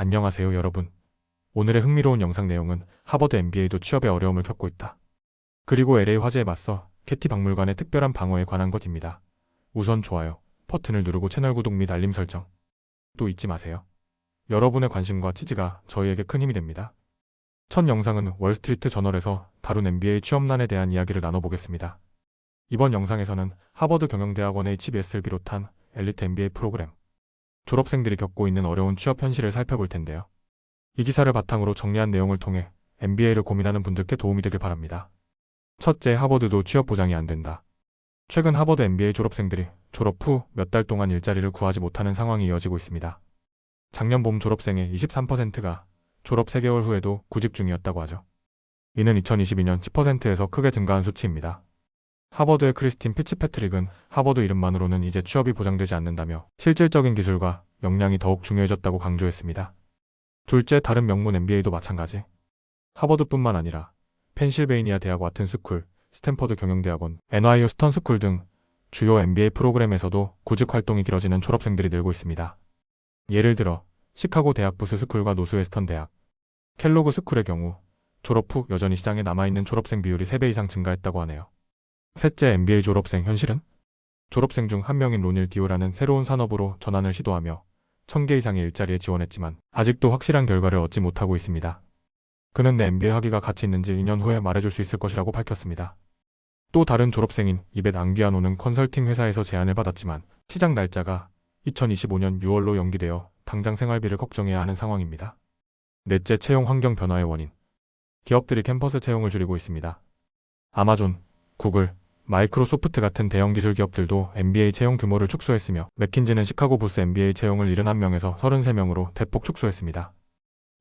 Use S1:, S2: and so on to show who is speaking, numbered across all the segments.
S1: 안녕하세요 여러분. 오늘의 흥미로운 영상 내용은 하버드 MBA도 취업에 어려움을 겪고 있다. 그리고 LA 화재에 맞서 캐티 박물관의 특별한 방어에 관한 것입니다. 우선 좋아요 버튼을 누르고 채널 구독 및 알림 설정 또 잊지 마세요. 여러분의 관심과 지지가 저희에게 큰 힘이 됩니다. 첫 영상은 월스트리트 저널에서 다룬 MBA 취업난에 대한 이야기를 나눠보겠습니다. 이번 영상에서는 하버드 경영대학원 HBS를 비롯한 엘리트 MBA 프로그램 졸업생들이 겪고 있는 어려운 취업 현실을 살펴볼 텐데요. 이 기사를 바탕으로 정리한 내용을 통해 MBA를 고민하는 분들께 도움이 되길 바랍니다. 첫째, 하버드도 취업 보장이 안 된다. 최근 하버드 MBA 졸업생들이 졸업 후 몇 달 동안 일자리를 구하지 못하는 상황이 이어지고 있습니다. 작년 봄 졸업생의 23%가 졸업 3개월 후에도 구직 중이었다고 하죠. 이는 2022년 10%에서 크게 증가한 수치입니다. 하버드의 크리스틴 피츠패트릭은 하버드 이름만으로는 이제 취업이 보장되지 않는다며 실질적인 기술과 역량이 더욱 중요해졌다고 강조했습니다. 둘째, 다른 명문 MBA도 마찬가지. 하버드뿐만 아니라 펜실베이니아 대학 와튼스쿨, 스탠퍼드 경영대학원, NYU 스턴스쿨 등 주요 MBA 프로그램에서도 구직 활동이 길어지는 졸업생들이 늘고 있습니다. 예를 들어 시카고 대학 부스 스쿨과 노스웨스턴 대학, 켈로그 스쿨의 경우 졸업 후 여전히 시장에 남아있는 졸업생 비율이 3배 이상 증가했다고 하네요. 셋째, MBA 졸업생 현실은? 졸업생 중 한 명인 로닐 디오라는 새로운 산업으로 전환을 시도하며 1000개 이상의 일자리에 지원했지만 아직도 확실한 결과를 얻지 못하고 있습니다. 그는 내 MBA 학위가 가치 있는지 2년 후에 말해줄 수 있을 것이라고 밝혔습니다. 또 다른 졸업생인 이벳 앙귀아노는 컨설팅 회사에서 제안을 받았지만 시작 날짜가 2025년 6월로 연기되어 당장 생활비를 걱정해야 하는 상황입니다. 넷째, 채용 환경 변화의 원인. 기업들이 캠퍼스 채용을 줄이고 있습니다. 아마존, 구글, 마이크로소프트 같은 대형 기술 기업들도 MBA 채용 규모를 축소했으며 맥킨지는 시카고 부스 MBA 채용을 71명에서 33명으로 대폭 축소했습니다.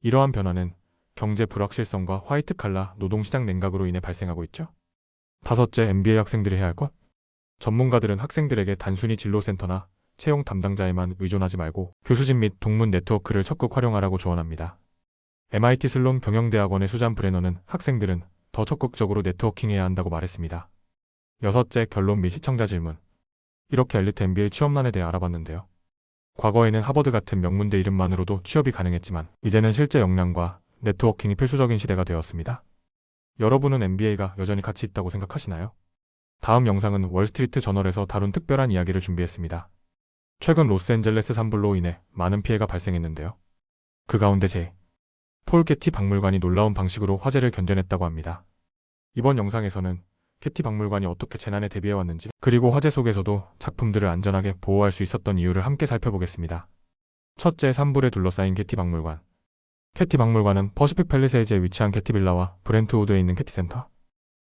S1: 이러한 변화는 경제 불확실성과 화이트 칼라 노동시장 냉각으로 인해 발생하고 있죠. 다섯째, MBA 학생들이 해야 할 것? 전문가들은 학생들에게 단순히 진로센터나 채용 담당자에만 의존하지 말고 교수진 및 동문 네트워크를 적극 활용하라고 조언합니다. MIT 슬론 경영대학원의 수잔 브레너는 학생들은 더 적극적으로 네트워킹해야 한다고 말했습니다. 여섯째, 결론 및 시청자 질문. 이렇게 엘리트 MBA 취업난에 대해 알아봤는데요. 과거에는 하버드 같은 명문대 이름만으로도 취업이 가능했지만 이제는 실제 역량과 네트워킹이 필수적인 시대가 되었습니다. 여러분은 MBA가 여전히 가치 있다고 생각하시나요? 다음 영상은 월스트리트 저널에서 다룬 특별한 이야기를 준비했습니다. 최근 로스앤젤레스 산불로 인해 많은 피해가 발생했는데요. 그 가운데 폴 게티 박물관이 놀라운 방식으로 화재를 견뎌냈다고 합니다. 이번 영상에서는 게티 박물관이 어떻게 재난에 대비해왔는지 그리고 화재 속에서도 작품들을 안전하게 보호할 수 있었던 이유를 함께 살펴보겠습니다. 첫째, 산불에 둘러싸인 게티 박물관. 게티 박물관은 퍼시픽 팰리세이즈에 위치한 게티 빌라와 브렌트우드에 있는 게티 센터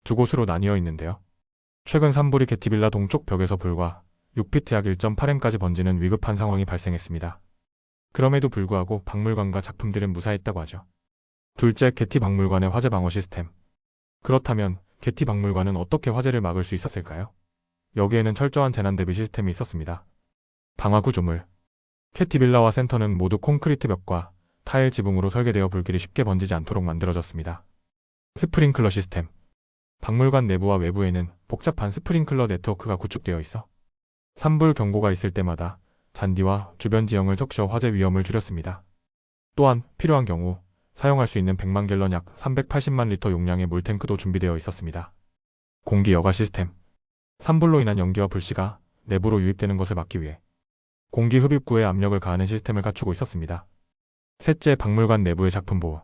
S1: 두 곳으로 나뉘어 있는데요. 최근 산불이 게티 빌라 동쪽 벽에서 불과 6피트 약 1.8m까지 번지는 위급한 상황이 발생했습니다. 그럼에도 불구하고 박물관과 작품들은 무사했다고 하죠. 둘째, 게티 박물관의 화재 방어 시스템. 그렇다면 게티 박물관은 어떻게 화재를 막을 수 있었을까요? 여기에는 철저한 재난 대비 시스템이 있었습니다. 방화 구조물. 게티 빌라와 센터는 모두 콘크리트 벽과 타일 지붕으로 설계되어 불길이 쉽게 번지지 않도록 만들어졌습니다. 스프링클러 시스템. 박물관 내부와 외부에는 복잡한 스프링클러 네트워크가 구축되어 있어 산불 경보가 있을 때마다 잔디와 주변 지형을 적셔 화재 위험을 줄였습니다. 또한 필요한 경우 사용할 수 있는 100만 갤런 약 380만 리터 용량의 물탱크도 준비되어 있었습니다. 공기 여과 시스템. 산불로 인한 연기와 불씨가 내부로 유입되는 것을 막기 위해 공기 흡입구에 압력을 가하는 시스템을 갖추고 있었습니다. 셋째, 박물관 내부의 작품 보호.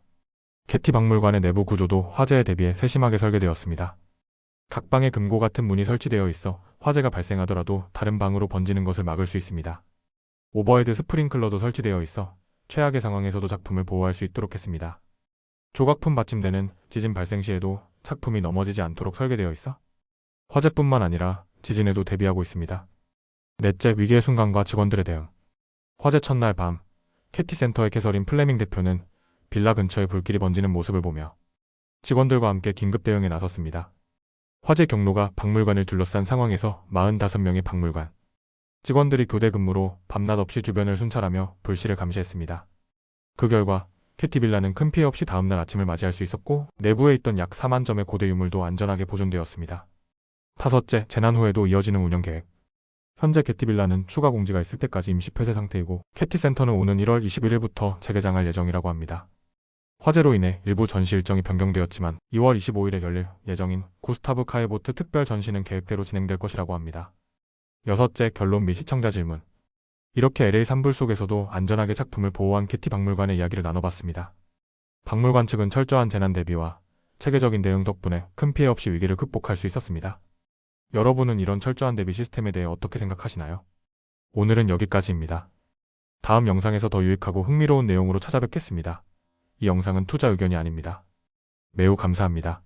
S1: 게티 박물관의 내부 구조도 화재에 대비해 세심하게 설계되었습니다. 각 방에 금고 같은 문이 설치되어 있어 화재가 발생하더라도 다른 방으로 번지는 것을 막을 수 있습니다. 오버헤드 스프링클러도 설치되어 있어 최악의 상황에서도 작품을 보호할 수 있도록 했습니다. 조각품 받침대는 지진 발생 시에도 작품이 넘어지지 않도록 설계되어 있어 화재뿐만 아니라 지진에도 대비하고 있습니다. 넷째, 위기의 순간과 직원들의 대응. 화재 첫날 밤, 캐티 센터의 캐서린 플레밍 대표는 빌라 근처에 불길이 번지는 모습을 보며 직원들과 함께 긴급 대응에 나섰습니다. 화재 경로가 박물관을 둘러싼 상황에서 45명의 박물관 직원들이 교대 근무로 밤낮 없이 주변을 순찰하며 불씨를 감시했습니다. 그 결과 캐티 빌라는 큰 피해 없이 다음날 아침을 맞이할 수 있었고 내부에 있던 약 4만 점의 고대 유물도 안전하게 보존되었습니다. 다섯째, 재난 후에도 이어지는 운영 계획. 현재 캐티빌라는 추가 공지가 있을 때까지 임시 폐쇄 상태이고 캐티센터는 오는 1월 21일부터 재개장할 예정이라고 합니다. 화재로 인해 일부 전시 일정이 변경되었지만 2월 25일에 열릴 예정인 구스타브 카헤보트 특별 전시는 계획대로 진행될 것이라고 합니다. 여섯째, 결론 및 시청자 질문. 이렇게 LA 산불 속에서도 안전하게 작품을 보호한 캐티 박물관의 이야기를 나눠봤습니다. 박물관 측은 철저한 재난 대비와 체계적인 대응 덕분에 큰 피해 없이 위기를 극복할 수 있었습니다. 여러분은 이런 철저한 대비 시스템에 대해 어떻게 생각하시나요? 오늘은 여기까지입니다. 다음 영상에서 더 유익하고 흥미로운 내용으로 찾아뵙겠습니다. 이 영상은 투자 의견이 아닙니다. 매우 감사합니다.